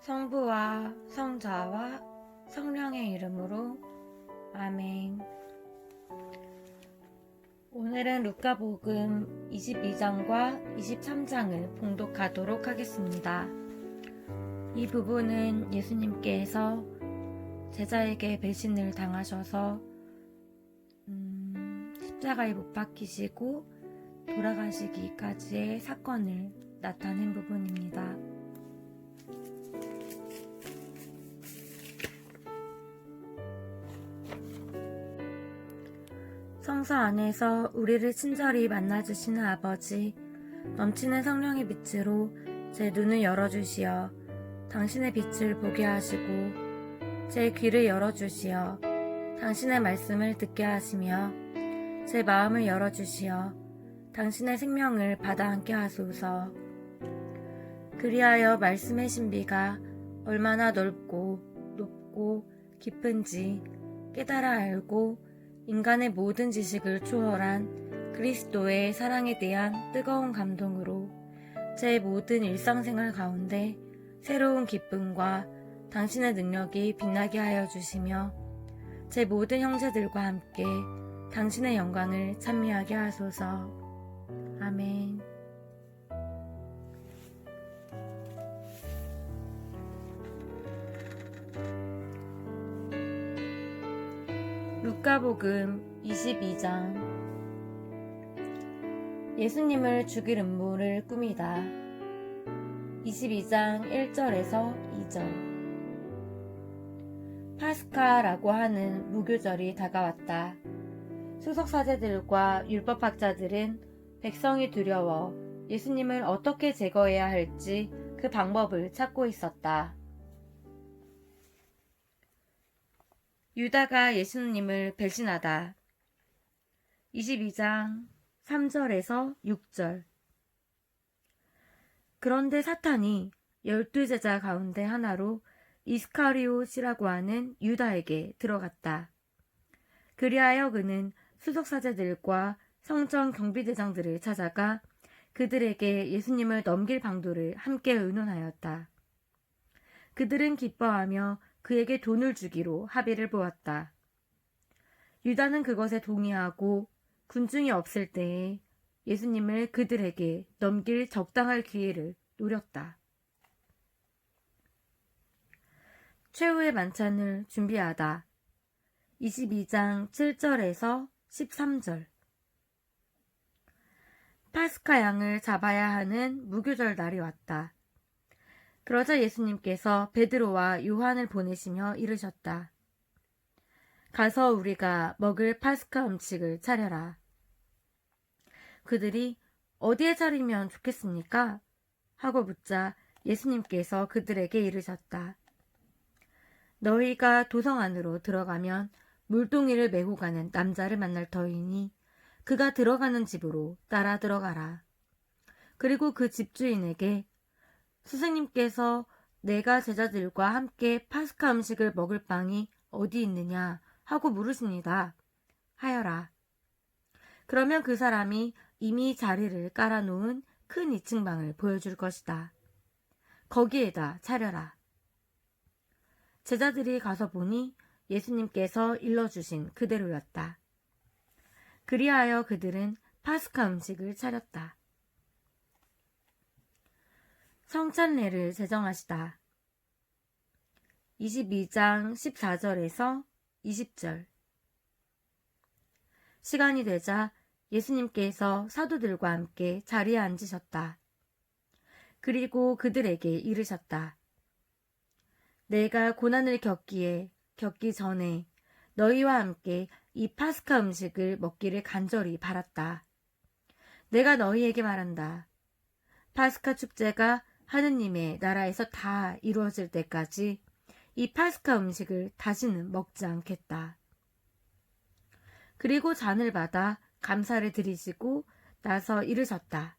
성부와 성자와 성령의 이름으로 아멘. 오늘은 루카복음 22장과 23장을 봉독하도록 하겠습니다. 이 부분은 예수님께서 제자에게 배신을 당하셔서 십자가에 못 박히시고 돌아가시기까지의 사건을 나타낸 부분입니다. 성서 안에서 우리를 친절히 만나주시는 아버지, 넘치는 성령의 빛으로 제 눈을 열어주시어 당신의 빛을 보게 하시고 제 귀를 열어주시어 당신의 말씀을 듣게 하시며 제 마음을 열어주시어 당신의 생명을 받아 안게 하소서. 그리하여 말씀의 신비가 얼마나 넓고 높고 깊은지 깨달아 알고 인간의 모든 지식을 초월한 그리스도의 사랑에 대한 뜨거운 감동으로 제 모든 일상생활 가운데 새로운 기쁨과 당신의 능력이 빛나게 하여 주시며 제 모든 형제들과 함께 당신의 영광을 찬미하게 하소서. 아멘. 루카복음 22장. 예수님을 죽일 음모를 꾸미다. 22장 1절에서 2절. 파스카라고 하는 무교절이 다가왔다. 수석사제들과 율법학자들은 백성이 두려워 예수님을 어떻게 제거해야 할지 그 방법을 찾고 있었다. 유다가 예수님을 배신하다. 22장 3절에서 6절. 그런데 사탄이 12제자 가운데 하나로 이스카리옷이라고 하는 유다에게 들어갔다. 그리하여 그는 수석사제들과 성전 경비대장들을 찾아가 그들에게 예수님을 넘길 방도를 함께 의논하였다. 그들은 기뻐하며 그에게 돈을 주기로 합의를 보았다. 유다는 그것에 동의하고 군중이 없을 때에 예수님을 그들에게 넘길 적당할 기회를 노렸다. 최후의 만찬을 준비하다. 22장 7절에서 13절. 파스카 양을 잡아야 하는 무교절 날이 왔다. 그러자 예수님께서 베드로와 요한을 보내시며 이르셨다. 가서 우리가 먹을 파스카 음식을 차려라. 그들이 어디에 차리면 좋겠습니까? 하고 묻자 예수님께서 그들에게 이르셨다. 너희가 도성 안으로 들어가면 물동이를 메고 가는 남자를 만날 터이니 그가 들어가는 집으로 따라 들어가라. 그리고 그 집주인에게 스승님께서 내가 제자들과 함께 파스카 음식을 먹을 방이 어디 있느냐 하고 물으십니다. 하여라. 그러면 그 사람이 이미 자리를 깔아놓은 큰 2층 방을 보여줄 것이다. 거기에다 차려라. 제자들이 가서 보니 예수님께서 일러주신 그대로였다. 그리하여 그들은 파스카 음식을 차렸다. 성찬례를 제정하시다. 22장 14절에서 20절. 시간이 되자 예수님께서 사도들과 함께 자리에 앉으셨다. 그리고 그들에게 이르셨다. 내가 고난을 겪기 전에 너희와 함께 이 파스카 음식을 먹기를 간절히 바랐다. 내가 너희에게 말한다. 파스카 축제가 하느님의 나라에서 다 이루어질 때까지 이 파스카 음식을 다시는 먹지 않겠다. 그리고 잔을 받아 감사를 드리시고 나서 이르셨다.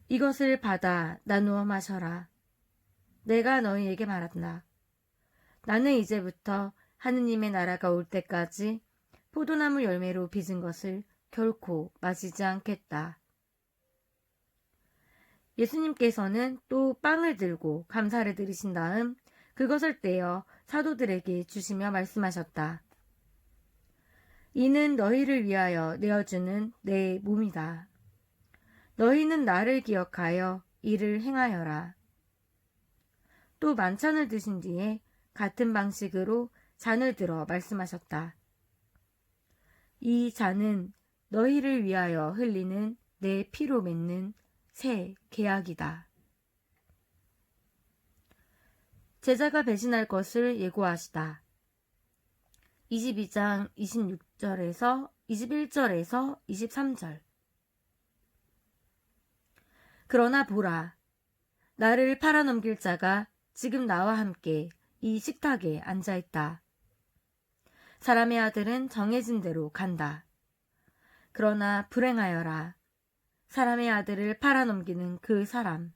이것을 받아 나누어 마셔라. 내가 너희에게 말한다. 나는 이제부터 하느님의 나라가 올 때까지 포도나무 열매로 빚은 것을 결코 마시지 않겠다. 예수님께서는 또 빵을 들고 감사를 드리신 다음 그것을 떼어 사도들에게 주시며 말씀하셨다. 이는 너희를 위하여 내어주는 내 몸이다. 너희는 나를 기억하여 이를 행하여라. 또 만찬을 드신 뒤에 같은 방식으로 잔을 들어 말씀하셨다. 이 잔은 너희를 위하여 흘리는 내 피로 맺는 새 계약이다. 제자가 배신할 것을 예고하시다. 22장 26절에서 21절에서 23절. 그러나 보라, 나를 팔아넘길 자가 지금 나와 함께 이 식탁에 앉아있다. 사람의 아들은 정해진 대로 간다. 그러나 불행하여라. 사람의 아들을 팔아넘기는 그 사람.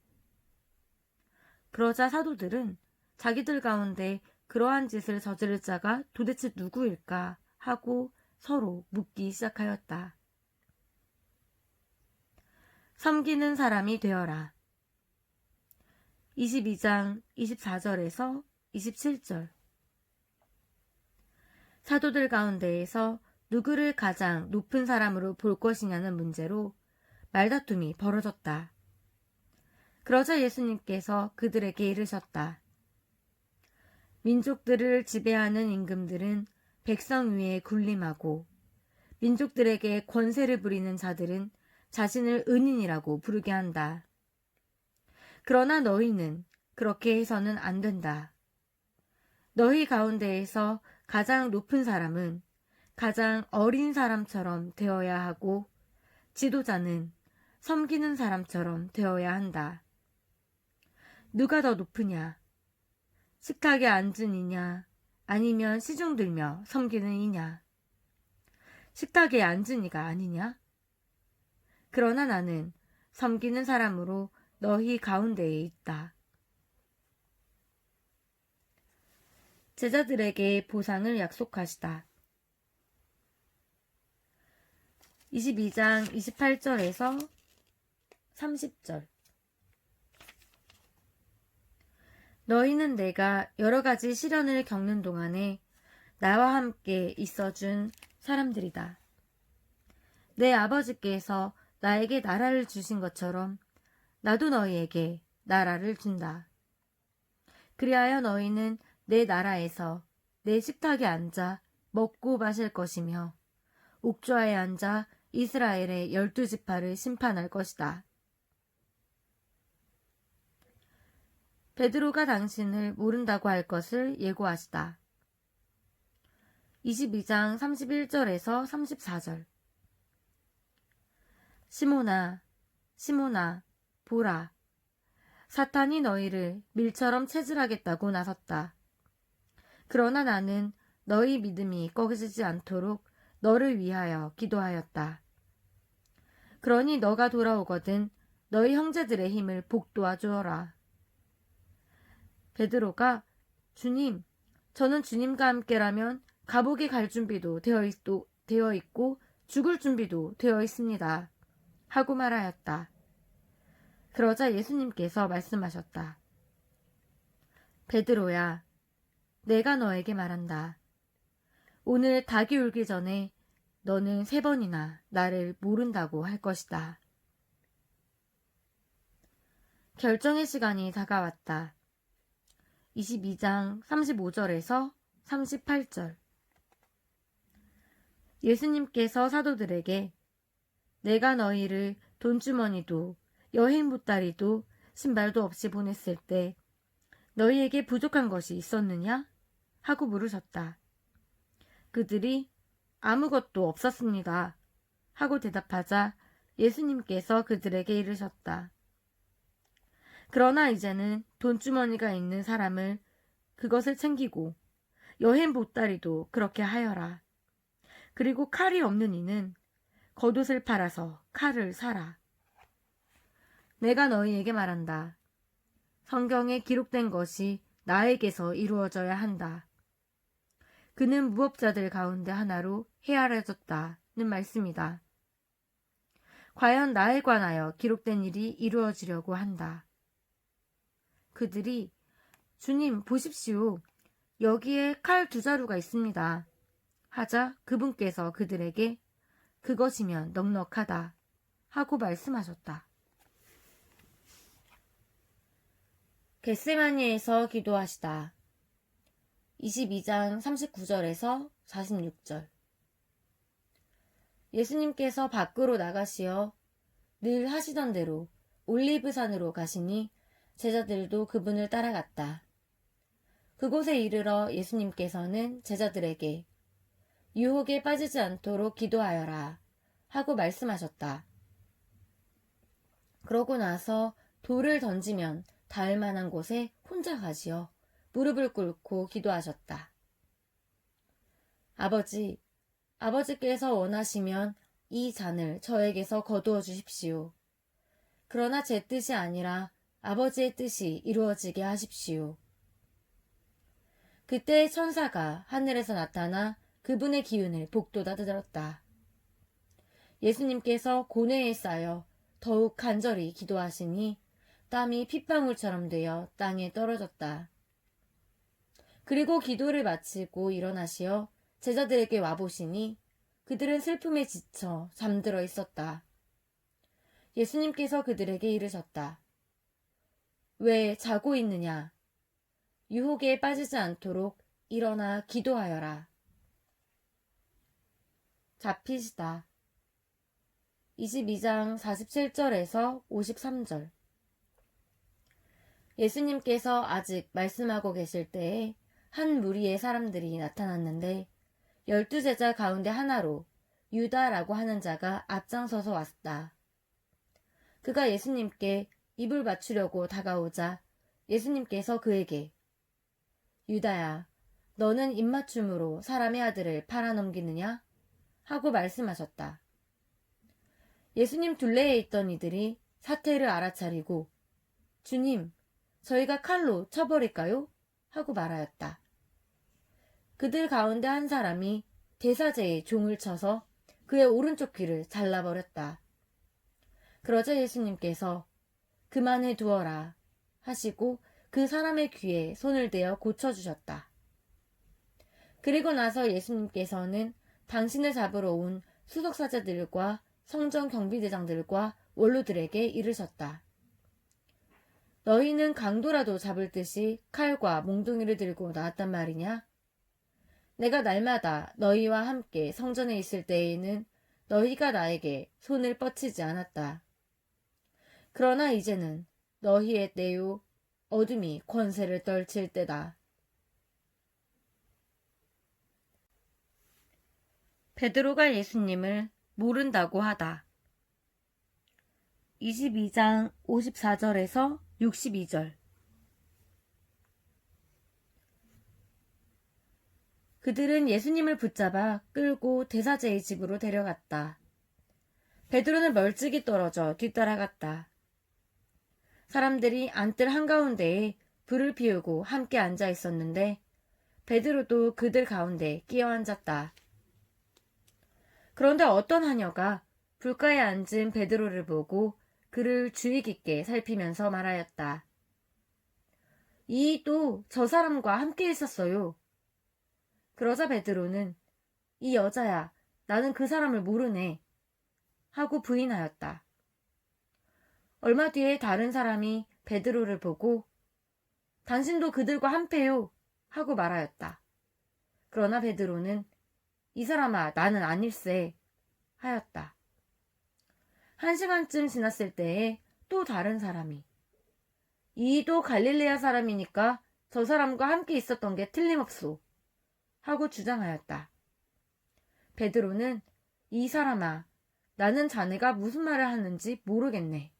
그러자 사도들은 자기들 가운데 그러한 짓을 저지를 자가 도대체 누구일까 하고 서로 묻기 시작하였다. 섬기는 사람이 되어라. 22장 24절에서 27절. 사도들 가운데에서 누구를 가장 높은 사람으로 볼 것이냐는 문제로 말다툼이 벌어졌다. 그러자 예수님께서 그들에게 이르셨다. 민족들을 지배하는 임금들은 백성 위에 군림하고 민족들에게 권세를 부리는 자들은 자신을 은인이라고 부르게 한다. 그러나 너희는 그렇게 해서는 안 된다. 너희 가운데에서 가장 높은 사람은 가장 어린 사람처럼 되어야 하고 지도자는 섬기는 사람처럼 되어야 한다. 누가 더 높으냐? 식탁에 앉은 이냐? 아니면 시중 들며 섬기는 이냐? 식탁에 앉은 이가 아니냐? 그러나 나는 섬기는 사람으로 너희 가운데에 있다. 제자들에게 보상을 약속하시다. 22장 28절에서 30절. 너희는 내가 여러 가지 시련을 겪는 동안에 나와 함께 있어준 사람들이다. 내 아버지께서 나에게 나라를 주신 것처럼 나도 너희에게 나라를 준다. 그리하여 너희는 내 나라에서 내 식탁에 앉아 먹고 마실 것이며 옥좌에 앉아 이스라엘의 12지파를 심판할 것이다. 베드로가 당신을 모른다고 할 것을 예고하시다. 22장 31절에서 34절. 시몬아, 시몬아, 보라. 사탄이 너희를 밀처럼 채질하겠다고 나섰다. 그러나 나는 너희 믿음이 꺾이지 않도록 너를 위하여 기도하였다. 그러니 너가 돌아오거든 너희 형제들의 힘을 복도와 주어라. 베드로가 주님, 저는 주님과 함께라면 감옥에 갈 준비도 되어 있고 죽을 준비도 되어 있습니다. 하고 말하였다. 그러자 예수님께서 말씀하셨다. 베드로야, 내가 너에게 말한다. 오늘 닭이 울기 전에 너는 3번이나 나를 모른다고 할 것이다. 결정의 시간이 다가왔다. 22장 35절에서 38절. 예수님께서 사도들에게 내가 너희를 돈주머니도 여행 보따리도 신발도 없이 보냈을 때 너희에게 부족한 것이 있었느냐? 하고 물으셨다. 그들이 아무것도 없었습니다. 하고 대답하자 예수님께서 그들에게 이르셨다. 그러나 이제는 돈주머니가 있는 사람을 그것을 챙기고 여행 보따리도 그렇게 하여라. 그리고 칼이 없는 이는 겉옷을 팔아서 칼을 사라. 내가 너희에게 말한다. 성경에 기록된 것이 나에게서 이루어져야 한다. 그는 무법자들 가운데 하나로 헤아려졌다는 말씀이다. 과연 나에 관하여 기록된 일이 이루어지려고 한다. 그들이 주님 보십시오. 여기에 칼 2자루가 있습니다. 하자 그분께서 그들에게 그것이면 넉넉하다 하고 말씀하셨다. 겟세마니에서 기도하시다. 22장 39절에서 46절. 예수님께서 밖으로 나가시어 늘 하시던 대로 올리브산으로 가시니 제자들도 그분을 따라갔다. 그곳에 이르러 예수님께서는 제자들에게 유혹에 빠지지 않도록 기도하여라 하고 말씀하셨다. 그러고 나서 돌을 던지면 닿을 만한 곳에 혼자 가시어 무릎을 꿇고 기도하셨다. 아버지, 아버지께서 원하시면 이 잔을 저에게서 거두어 주십시오. 그러나 제 뜻이 아니라 아버지의 뜻이 이루어지게 하십시오. 그때 천사가 하늘에서 나타나 그분의 기운을 복돋아 들었다. 예수님께서 고뇌에 쌓여 더욱 간절히 기도하시니 땀이 핏방울처럼 되어 땅에 떨어졌다. 그리고 기도를 마치고 일어나시어 제자들에게 와보시니 그들은 슬픔에 지쳐 잠들어 있었다. 예수님께서 그들에게 이르셨다. 왜 자고 있느냐? 유혹에 빠지지 않도록 일어나 기도하여라. 잡히시다. 22장 47절에서 53절. 예수님께서 아직 말씀하고 계실 때에 한 무리의 사람들이 나타났는데 12제자 가운데 하나로 유다라고 하는 자가 앞장서서 왔다. 그가 예수님께 입을 맞추려고 다가오자 예수님께서 그에게 유다야, 너는 입맞춤으로 사람의 아들을 팔아넘기느냐? 하고 말씀하셨다. 예수님 둘레에 있던 이들이 사태를 알아차리고 주님, 저희가 칼로 쳐버릴까요? 하고 말하였다. 그들 가운데 한 사람이 대사제에 종을 쳐서 그의 오른쪽 귀를 잘라버렸다. 그러자 예수님께서 그만해 두어라 하시고 그 사람의 귀에 손을 대어 고쳐주셨다. 그리고 나서 예수님께서는 당신을 잡으러 온 수석사제들과 성전 경비대장들과 원로들에게 이르셨다. 너희는 강도라도 잡을 듯이 칼과 몽둥이를 들고 나왔단 말이냐? 내가 날마다 너희와 함께 성전에 있을 때에는 너희가 나에게 손을 뻗치지 않았다. 그러나 이제는 너희의 때요 어둠이 권세를 떨칠 때다. 베드로가 예수님을 모른다고 하다. 22장 54절에서 62절. 그들은 예수님을 붙잡아 끌고 대사제의 집으로 데려갔다. 베드로는 멀찍이 떨어져 뒤따라갔다. 사람들이 안뜰 한가운데에 불을 피우고 함께 앉아 있었는데 베드로도 그들 가운데 끼어 앉았다. 그런데 어떤 하녀가 불가에 앉은 베드로를 보고 그를 주의 깊게 살피면서 말하였다. 이도 저 사람과 함께 있었어요. 그러자 베드로는 이 여자야, 나는 그 사람을 모르네 하고 부인하였다. 얼마 뒤에 다른 사람이 베드로를 보고 당신도 그들과 한패요 하고 말하였다. 그러나 베드로는 이 사람아, 나는 아닐세 하였다. 1시간쯤 지났을 때에 또 다른 사람이 이도 갈릴레아 사람이니까 저 사람과 함께 있었던 게 틀림없소 하고 주장하였다. 베드로는 이 사람아, 나는 자네가 무슨 말을 하는지 모르겠네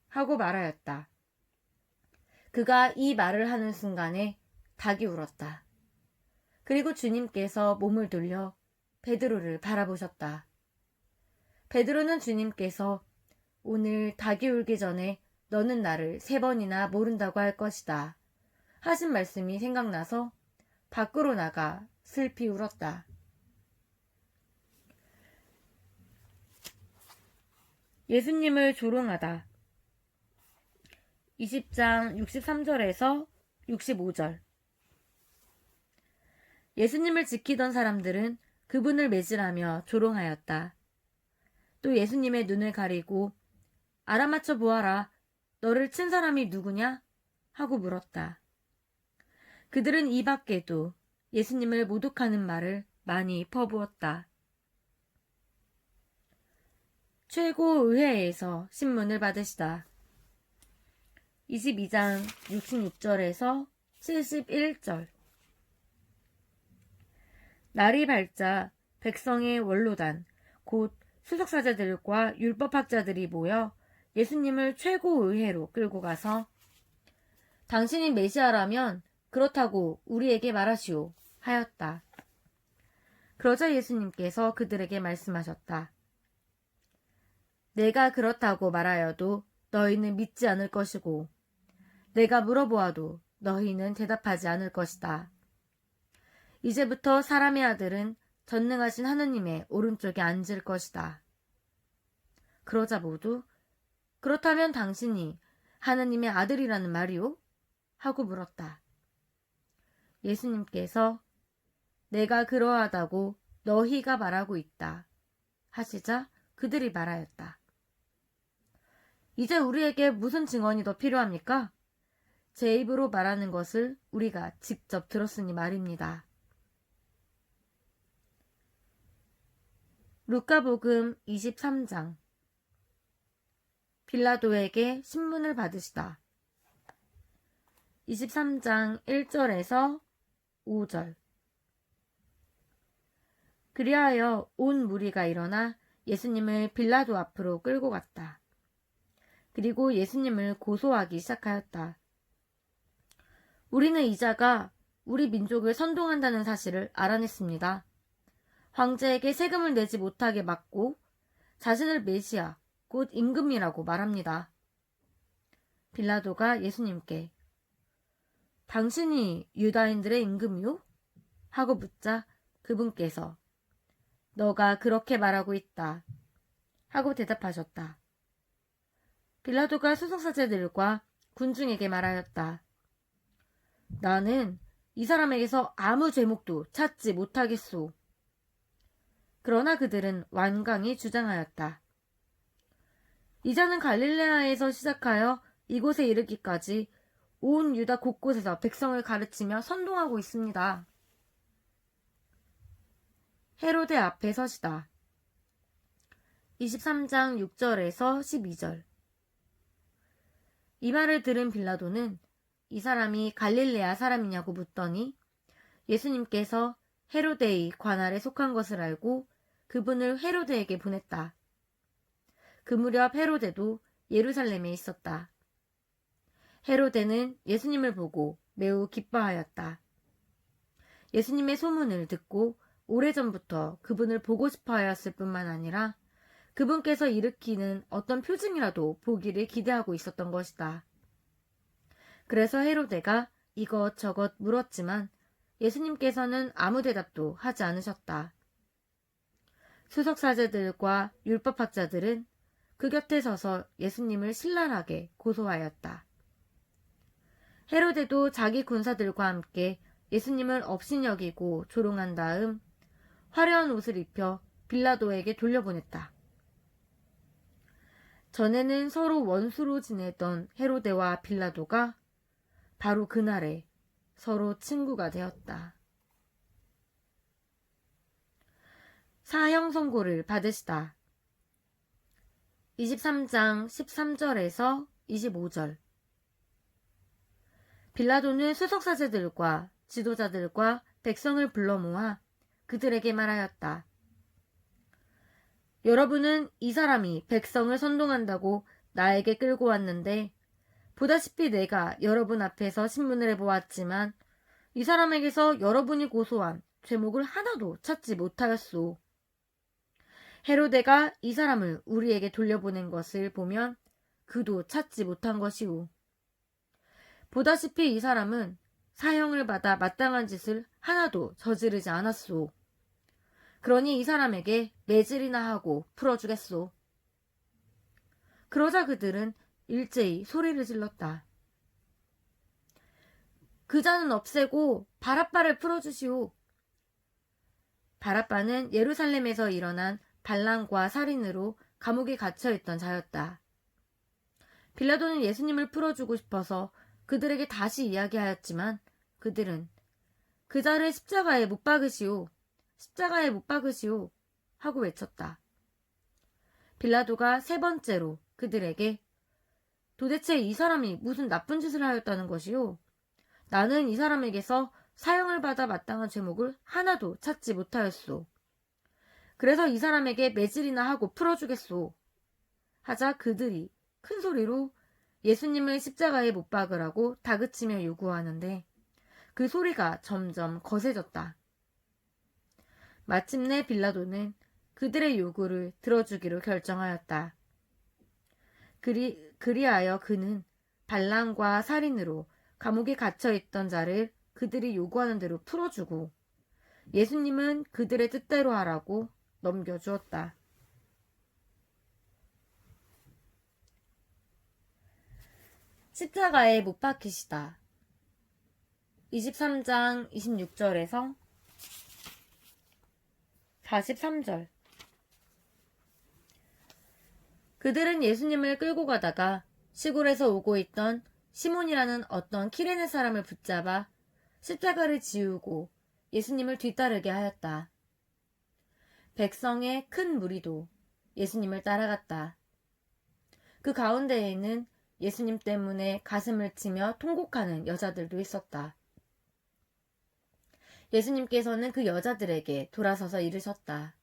하고 말하였다. 그가 이 말을 하는 순간에 닭이 울었다. 그리고 주님께서 몸을 돌려 베드로를 바라보셨다. 베드로는 주님께서 오늘 닭이 울기 전에 너는 나를 3번이나 모른다고 할 것이다 하신 말씀이 생각나서 밖으로 나가 슬피 울었다. 예수님을 조롱하다. 20장 63절에서 65절. 예수님을 지키던 사람들은 그분을 매질하며 조롱하였다. 또 예수님의 눈을 가리고 알아맞혀 보아라. 너를 친 사람이 누구냐? 하고 물었다. 그들은 이 밖에도 예수님을 모독하는 말을 많이 퍼부었다. 최고의회에서 신문을 받으시다. 22장 66절에서 71절. 날이 밝자 백성의 원로단, 곧 수석사제들과 율법학자들이 모여 예수님을 최고의회로 끌고 가서 당신이 메시아라면 그렇다고 우리에게 말하시오 하였다. 그러자 예수님께서 그들에게 말씀하셨다. 내가 그렇다고 말하여도 너희는 믿지 않을 것이고 내가 물어보아도 너희는 대답하지 않을 것이다. 이제부터 사람의 아들은 전능하신 하느님의 오른쪽에 앉을 것이다. 그러자 모두 그렇다면 당신이 하느님의 아들이라는 말이오? 하고 물었다. 예수님께서 내가 그러하다고 너희가 말하고 있다 하시자 그들이 말하였다. 이제 우리에게 무슨 증언이 더 필요합니까? 제 입으로 말하는 것을 우리가 직접 들었으니 말입니다. 루카복음 23장. 빌라도에게 신문을 받으시다. 23장 1절에서 5절. 그리하여 온 무리가 일어나 예수님을 빌라도 앞으로 끌고 갔다. 그리고 예수님을 고소하기 시작하였다. 우리는 이 자가 우리 민족을 선동한다는 사실을 알아냈습니다. 황제에게 세금을 내지 못하게 막고 자신을 메시아, 곧 임금이라고 말합니다. 빌라도가 예수님께 당신이 유다인들의 임금이요? 하고 묻자 그분께서 너가 그렇게 말하고 있다 하고 대답하셨다. 빌라도가 수석사제들과 군중에게 말하였다. 나는 이 사람에게서 아무 제목도 찾지 못하겠소. 그러나 그들은 완강히 주장하였다. 이 자는 갈릴레아에서 시작하여 이곳에 이르기까지 온 유다 곳곳에서 백성을 가르치며 선동하고 있습니다. 헤로데 앞에 서시다. 23장 6절에서 12절. 이 말을 들은 빌라도는 이 사람이 갈릴레아 사람이냐고 묻더니 예수님께서 헤로데의 관할에 속한 것을 알고 그분을 헤로데에게 보냈다. 그 무렵 헤로데도 예루살렘에 있었다. 헤로데는 예수님을 보고 매우 기뻐하였다. 예수님의 소문을 듣고 오래전부터 그분을 보고 싶어 하였을 뿐만 아니라 그분께서 일으키는 어떤 표징이라도 보기를 기대하고 있었던 것이다. 그래서 헤로데가 이것저것 물었지만 예수님께서는 아무 대답도 하지 않으셨다. 수석사제들과 율법학자들은 그 곁에 서서 예수님을 신랄하게 고소하였다. 헤로데도 자기 군사들과 함께 예수님을 업신여기고 조롱한 다음 화려한 옷을 입혀 빌라도에게 돌려보냈다. 전에는 서로 원수로 지내던 헤로데와 빌라도가 바로 그날에 서로 친구가 되었다. 사형 선고를 받으시다. 23장 13절에서 25절. 빌라도는 수석사제들과 지도자들과 백성을 불러 모아 그들에게 말하였다. 여러분은 이 사람이 백성을 선동한다고 나에게 끌고 왔는데 보다시피 내가 여러분 앞에서 신문을 해보았지만 이 사람에게서 여러분이 고소한 죄목을 하나도 찾지 못하였소. 헤로데가 이 사람을 우리에게 돌려보낸 것을 보면 그도 찾지 못한 것이오. 보다시피 이 사람은 사형을 받아 마땅한 짓을 하나도 저지르지 않았소. 그러니 이 사람에게 매질이나 하고 풀어주겠소. 그러자 그들은 일제히 소리를 질렀다. 그 자는 없애고 바라바를 풀어주시오. 바라바는 예루살렘에서 일어난 반란과 살인으로 감옥에 갇혀있던 자였다. 빌라도는 예수님을 풀어주고 싶어서 그들에게 다시 이야기하였지만 그들은 그 자를 십자가에 못 박으시오. 십자가에 못 박으시오. 하고 외쳤다. 빌라도가 세 번째로 그들에게 도대체 이 사람이 무슨 나쁜 짓을 하였다는 것이오? 나는 이 사람에게서 사형을 받아 마땅한 죄목을 하나도 찾지 못하였소. 그래서 이 사람에게 매질이나 하고 풀어주겠소. 하자 그들이 큰 소리로 예수님을 십자가에 못 박으라고 다그치며 요구하는데 그 소리가 점점 거세졌다. 마침내 빌라도는 그들의 요구를 들어주기로 결정하였다. 그리하여 그는 반란과 살인으로 감옥에 갇혀있던 자를 그들이 요구하는 대로 풀어주고 예수님은 그들의 뜻대로 하라고 넘겨주었다. 십자가에 못 박히시다. 23장 26절에서 43절. 그들은 예수님을 끌고 가다가 시골에서 오고 있던 시몬이라는 어떤 키레네 사람을 붙잡아 십자가를 지우고 예수님을 뒤따르게 하였다. 백성의 큰 무리도 예수님을 따라갔다. 그 가운데에는 예수님 때문에 가슴을 치며 통곡하는 여자들도 있었다. 예수님께서는 그 여자들에게 돌아서서 이르셨다.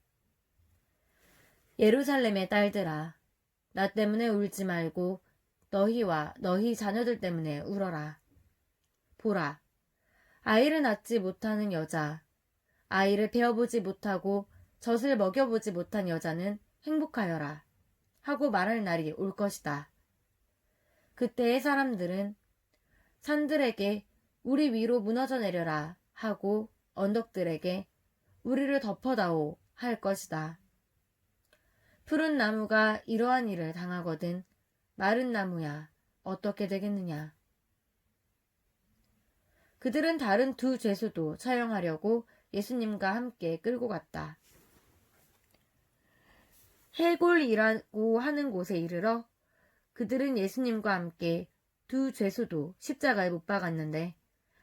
예루살렘의 딸들아, 나 때문에 울지 말고 너희와 너희 자녀들 때문에 울어라. 보라, 아이를 낳지 못하는 여자, 아이를 베어보지 못하고 젖을 먹여보지 못한 여자는 행복하여라. 하고 말할 날이 올 것이다. 그때의 사람들은 산들에게 우리 위로 무너져 내려라 하고 언덕들에게 우리를 덮어다오 할 것이다. 푸른 나무가 이러한 일을 당하거든 마른 나무야 어떻게 되겠느냐. 그들은 다른 두 죄수도 처형하려고 예수님과 함께 끌고 갔다. 해골이라고 하는 곳에 이르러 그들은 예수님과 함께 두 죄수도 십자가에 못 박았는데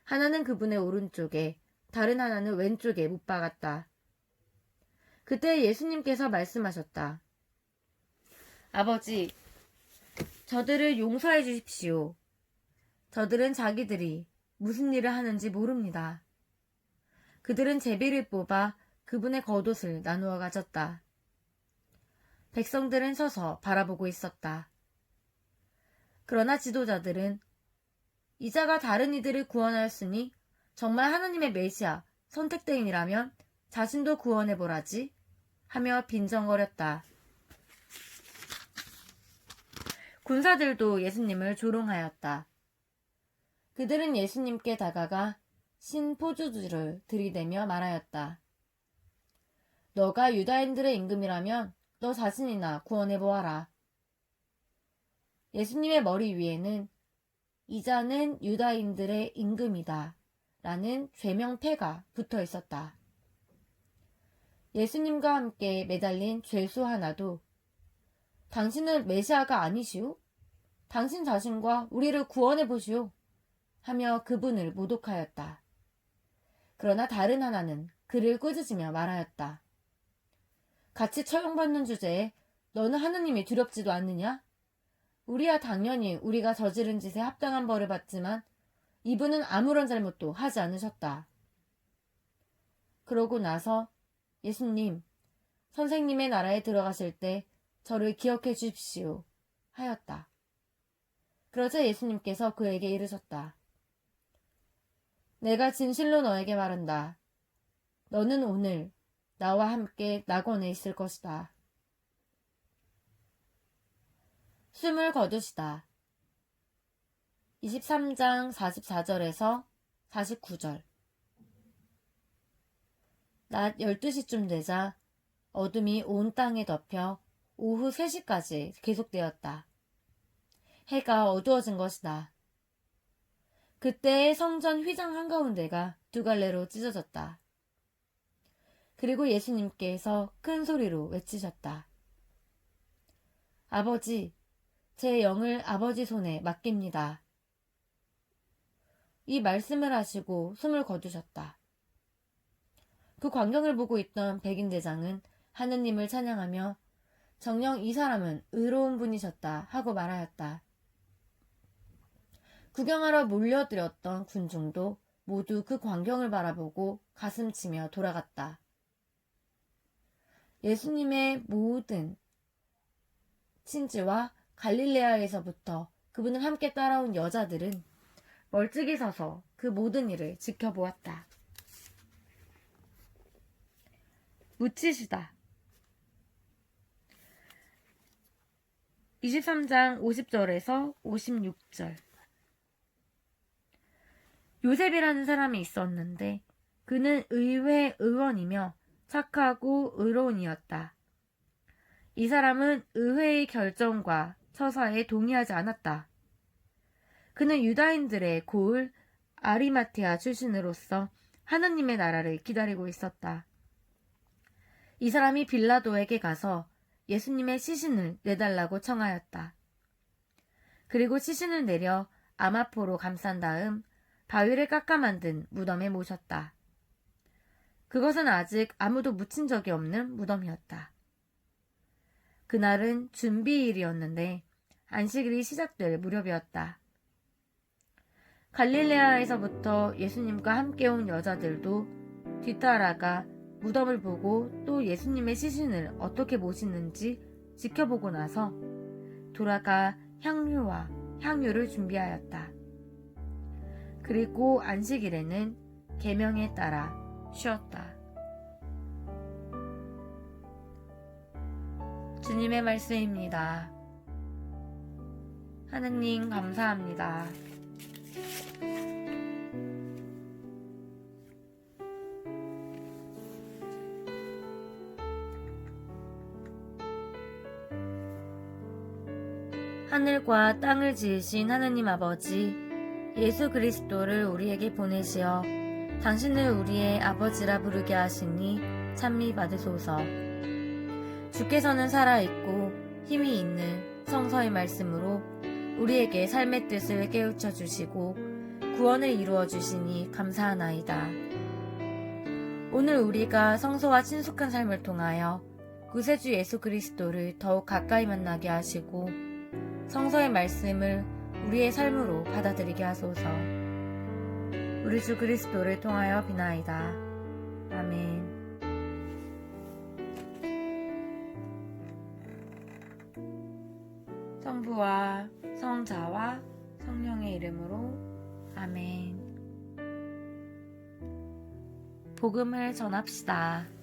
하나는 그분의 오른쪽에 다른 하나는 왼쪽에 못 박았다. 그때 예수님께서 말씀하셨다. 아버지, 저들을 용서해 주십시오. 저들은 자기들이 무슨 일을 하는지 모릅니다. 그들은 제비를 뽑아 그분의 겉옷을 나누어 가졌다. 백성들은 서서 바라보고 있었다. 그러나 지도자들은 이자가 다른 이들을 구원하였으니 정말 하나님의 메시아 선택대인이라면 자신도 구원해보라지 하며 빈정거렸다. 군사들도 예수님을 조롱하였다. 그들은 예수님께 다가가 신 포도주를 들이대며 말하였다. 너가 유다인들의 임금이라면 너 자신이나 구원해보아라. 예수님의 머리 위에는 이자는 유다인들의 임금이다 라는 죄명패가 붙어 있었다. 예수님과 함께 매달린 죄수 하나도 당신은 메시아가 아니시오? 당신 자신과 우리를 구원해 보시오 하며 그분을 모독하였다. 그러나 다른 하나는 그를 꾸짖으며 말하였다. 같이 처형받는 주제에 너는 하느님이 두렵지도 않느냐? 우리야 당연히 우리가 저지른 짓에 합당한 벌을 받지만 이분은 아무런 잘못도 하지 않으셨다. 그러고 나서 예수님, 선생님의 나라에 들어가실 때 저를 기억해 주십시오 하였다. 그러자 예수님께서 그에게 이르셨다. 내가 진실로 너에게 말한다. 너는 오늘 나와 함께 낙원에 있을 것이다. 숨을 거두시다. 23장 44절에서 49절. 낮 12시쯤 되자 어둠이 온 땅에 덮여 오후 3시까지 계속되었다. 해가 어두워진 것이다. 그때 성전 휘장 한가운데가 두 갈래로 찢어졌다. 그리고 예수님께서 큰 소리로 외치셨다. 아버지, 제 영을 아버지 손에 맡깁니다. 이 말씀을 하시고 숨을 거두셨다. 그 광경을 보고 있던 백인 대장은 하느님을 찬양하며 정녕 이 사람은 의로운 분이셨다 하고 말하였다. 구경하러 몰려들었던 군중도 모두 그 광경을 바라보고 가슴치며 돌아갔다. 예수님의 모든 친지와 갈릴레아에서부터 그분을 함께 따라온 여자들은 멀찍이 서서 그 모든 일을 지켜보았다. 묻히시다. 23장 50절에서 56절. 요셉이라는 사람이 있었는데 그는 의회 의원이며 착하고 의로운이었다. 이 사람은 의회의 결정과 처사에 동의하지 않았다. 그는 유다인들의 고을 아리마티아 출신으로서 하느님의 나라를 기다리고 있었다. 이 사람이 빌라도에게 가서 예수님의 시신을 내달라고 청하였다. 그리고 시신을 내려 아마포로 감싼 다음 바위를 깎아 만든 무덤에 모셨다. 그것은 아직 아무도 묻힌 적이 없는 무덤이었다. 그날은 준비일이었는데 안식일이 시작될 무렵이었다. 갈릴레아에서부터 예수님과 함께 온 여자들도 뒤따라가 무덤을 보고 또 예수님의 시신을 어떻게 모시는지 지켜보고 나서 돌아가 향유와 향유를 준비하였다. 그리고 안식일에는 계명에 따라 쉬었다. 주님의 말씀입니다. 하느님 감사합니다. 하늘과 땅을 지으신 하느님 아버지, 예수 그리스도를 우리에게 보내시어 당신을 우리의 아버지라 부르게 하시니 찬미 받으소서. 주께서는 살아있고 힘이 있는 성서의 말씀으로 우리에게 삶의 뜻을 깨우쳐 주시고 구원을 이루어 주시니 감사하나이다. 오늘 우리가 성서와 친숙한 삶을 통하여 구세주 예수 그리스도를 더욱 가까이 만나게 하시고 성서의 말씀을 우리의 삶으로 받아들이게 하소서. 우리 주 그리스도를 통하여 비나이다. 아멘. 성부와 성자와 성령의 이름으로 아멘. 복음을 전합시다.